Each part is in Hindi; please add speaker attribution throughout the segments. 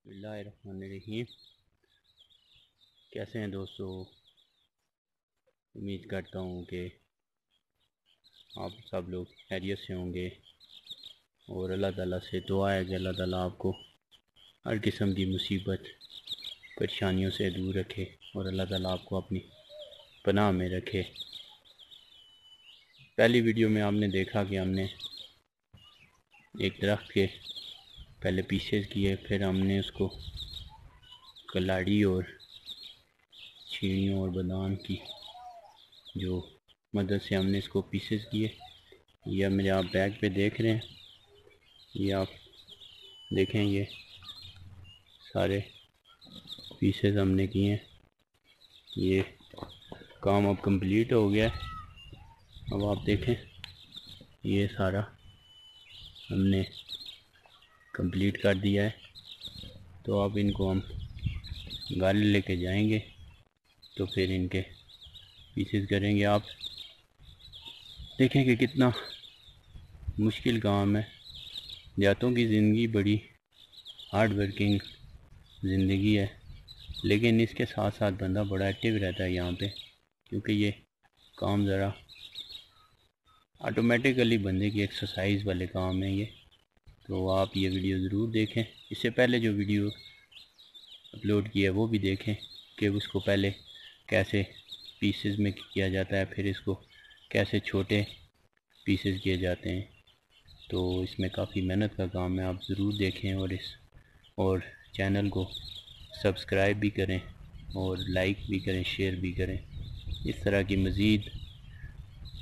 Speaker 1: बिस्मिल्लाहिर्रहमानिर्रहीम। कैसे हैं दोस्तों? उम्मीद करता हूँ कि आप सब लोग खैरियत से होंगे और अल्लाह ताला से दुआ है कि अल्लाह ताला आपको हर किस्म की मुसीबत परेशानियों से दूर रखे और अल्लाह ताला आपको अपनी पनाह में रखे। पहली वीडियो में आपने देखा कि हमने एक दरख्त के पहले पीसेस किए, फिर हमने उसको कलाड़ी और छीनियों और बादाम की जो मदद से हमने इसको पीसेस किए। ये मेरे आप बैग पे देख रहे हैं, ये आप देखें, ये सारे पीसेस हमने किए हैं। ये काम अब कंप्लीट हो गया है। अब आप देखें, ये सारा हमने कंप्लीट कर दिया है। तो अब इनको हम घर लेके जाएंगे तो फिर इनके पीसेस करेंगे। आप देखें कि कितना मुश्किल काम है। देहातों की ज़िंदगी बड़ी हार्ड वर्किंग ज़िंदगी है, लेकिन इसके साथ साथ बंदा बड़ा एक्टिव रहता है यहाँ पे, क्योंकि ये काम ज़रा ऑटोमेटिकली बंदे की एक्सरसाइज वाले काम है ये। तो आप ये वीडियो ज़रूर देखें। इससे पहले जो वीडियो अपलोड किया है वो भी देखें कि उसको पहले कैसे पीसेस में किया जाता है, फिर इसको कैसे छोटे पीसेस किए जाते हैं। तो इसमें काफ़ी मेहनत का काम है, आप ज़रूर देखें और चैनल को सब्सक्राइब भी करें और लाइक भी करें, शेयर भी करें। इस तरह की मज़ीद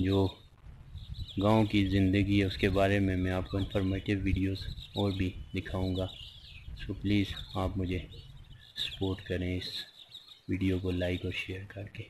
Speaker 1: जो गांव की ज़िंदगी है उसके बारे में मैं आपको इन्फॉर्मेटिव वीडियोस और भी दिखाऊंगा। सो प्लीज़ आप मुझे सपोर्ट करें इस वीडियो को लाइक और शेयर करके।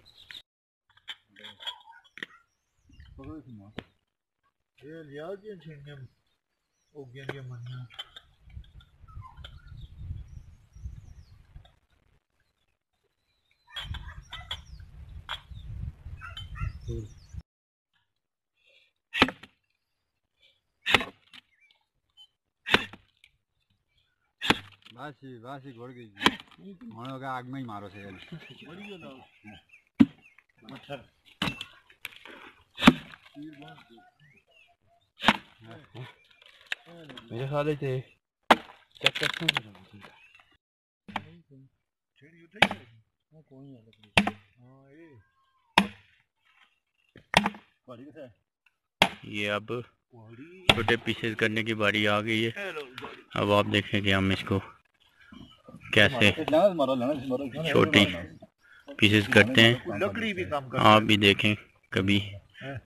Speaker 2: बासी घोड़ गई मानो का आग में ही मारो से मच्छर
Speaker 1: मेरे ख्याल से चेक करते हैं। ये अब छोटे पीसेस करने की बारी आ गई है। अब आप देखें कि हम इसको कैसे छोटी पीसेस करते हैं। आप भी देखें, कभी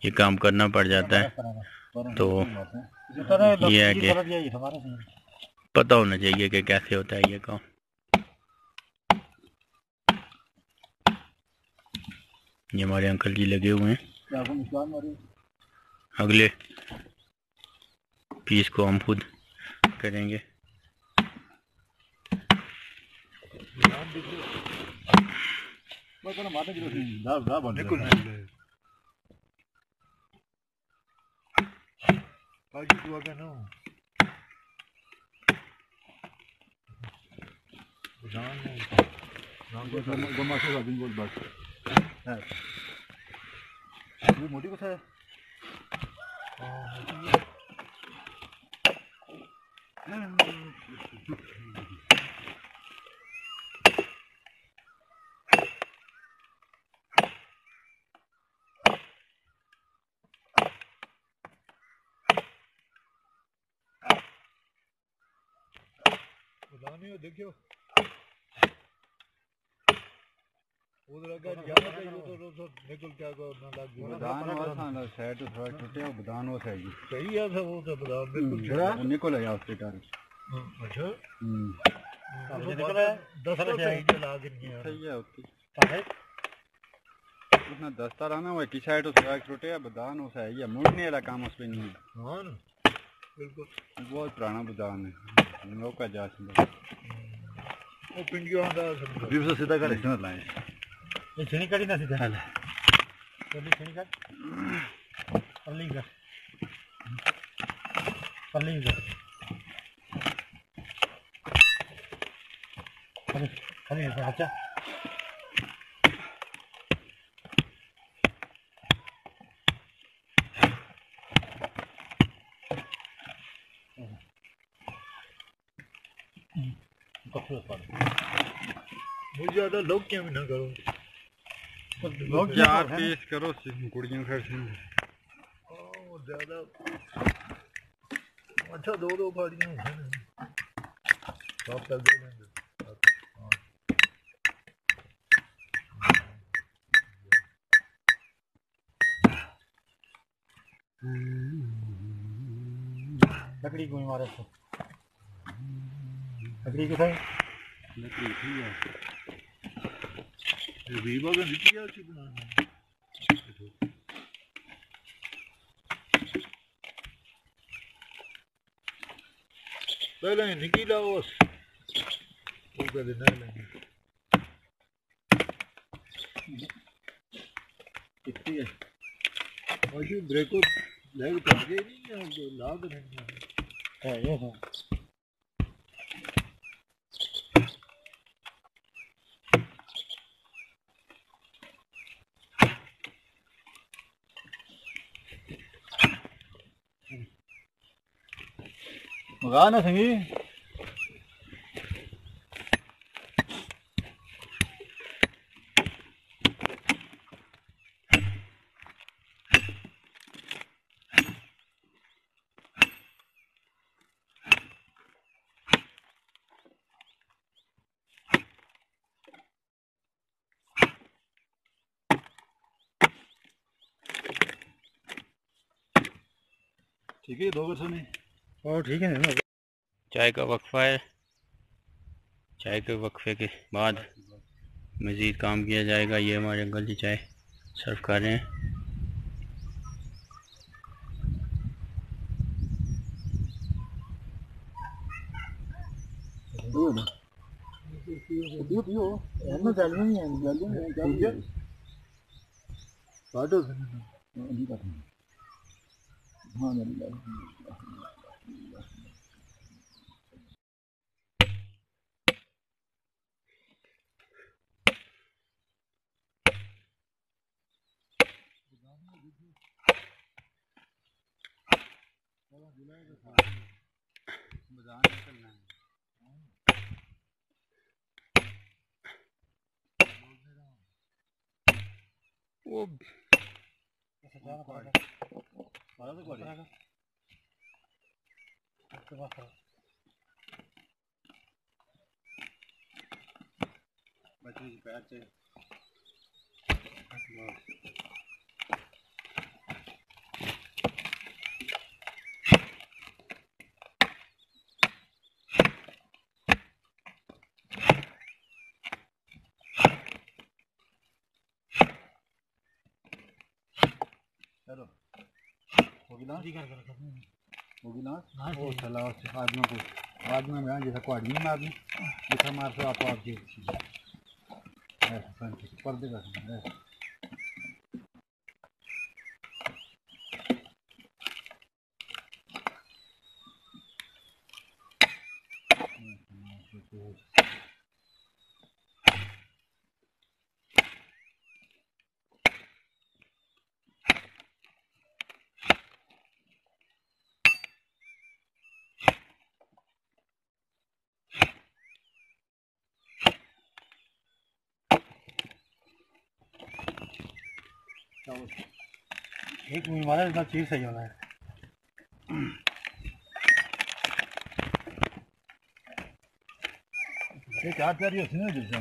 Speaker 1: ये काम करना पड़ जाता है तो ये है कि पता होना चाहिए कि कैसे होता है ये काम। ये हमारे अंकल जी लगे हुए हैं। अगले पीस को हम खुद करेंगे।
Speaker 2: मोटी को है देखियो सही है वो तो बदाम निकल है हॉस्पिटल। अच्छा निकल है 10 सही है उसकी उसने दस्ता रहना वो की साइड से छोटे है बदान वो सही है मुड़ने वाला काम उस पे नहीं है। हां ना बिल्कुल बहुत पुराना बदान है लोग का जा वो पिंडियों का बीच से सीधा कर इसने लाए ये छेनी कड़ी ना सीधा हाल पहले छेनी कर पल्ली कर पल्ली कर खाली अच्छा बहुत ज्यादा लोग क्या ना करो लोग यार पेश करो कुड़ियों फिर ज्यादा अच्छा दो फाड़ियां सब कर दे देंगे लकड़ी कोई मारे तो लकड़ी को है लकड़ी थी है ये भी बागन दी है अच्छी बनाना पहले निकी लाओ वो कर देना लेंगे कितनी है और जो ब्रेक को लेग तो आगे नहीं है जो लाग नहीं है ये है मगा ना संगी ठीक है 2 वर्षों में और ठीक है ना
Speaker 1: चाय का वक्फा है। चाय के वक्फे के बाद मज़ीद काम किया जाएगा। ये हमारे अंकल जी चाय सर्व कर रहे हैं। वो
Speaker 2: चलो होगी ना वो चला आदमी को आदमी में जैसा कुआड़ी में आदमी जैसा मार से आप जी ऐसा पर्दे का एक हमारा इतना चीज सही होना है ये 4 ही होती है जैसे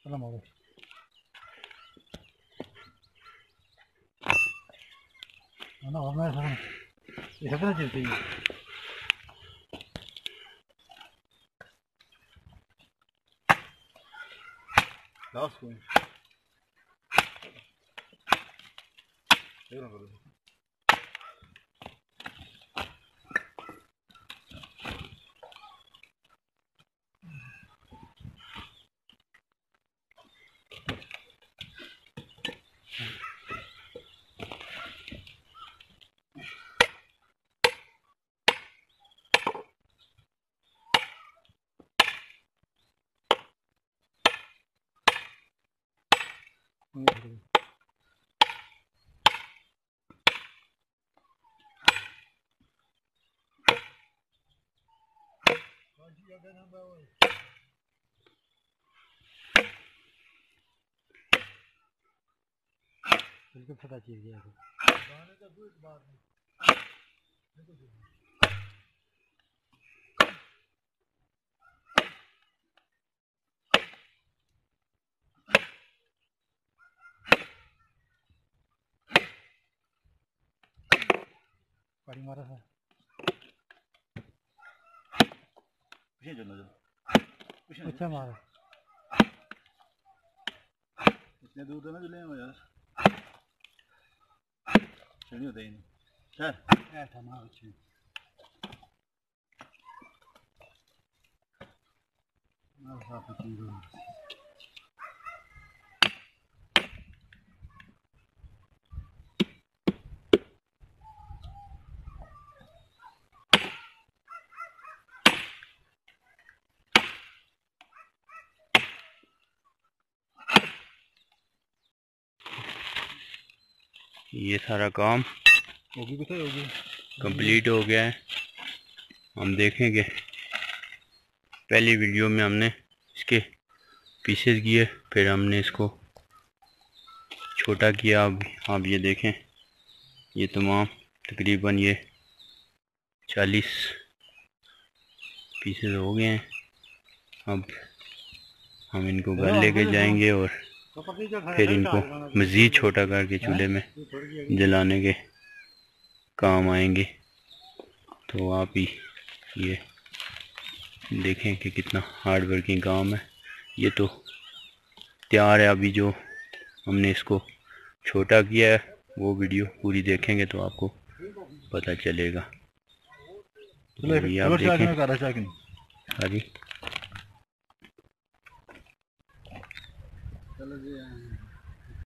Speaker 2: चलो मारो ना हमें ये सब ना चलती है लास्ट पॉइंट बिल्कुल पता चल गया पानी मारा था अच्छा मारा इतने दूर तो ना चले हो यार नहीं होता ही सर ऐसा ना अच्छी
Speaker 1: ये सारा काम
Speaker 2: होगी कितने होगी
Speaker 1: कंप्लीट हो गया है। हम देखेंगे पहली वीडियो में हमने इसके पीसेस किए, फिर हमने इसको छोटा किया। अब आप ये देखें, ये तमाम तकरीबन ये 40 पीसेस हो गए हैं। अब हम इनको घर लेके जाएंगे और फिर इनको मज़ीद छोटा करके चूल्हे में जलाने के काम आएंगे। तो आप ही ये देखें कि कितना हार्ड वर्किंग काम है। ये तो तैयार है, अभी जो हमने इसको छोटा किया है वो वीडियो पूरी देखेंगे तो आपको पता चलेगा। तो ये आप देखें सारी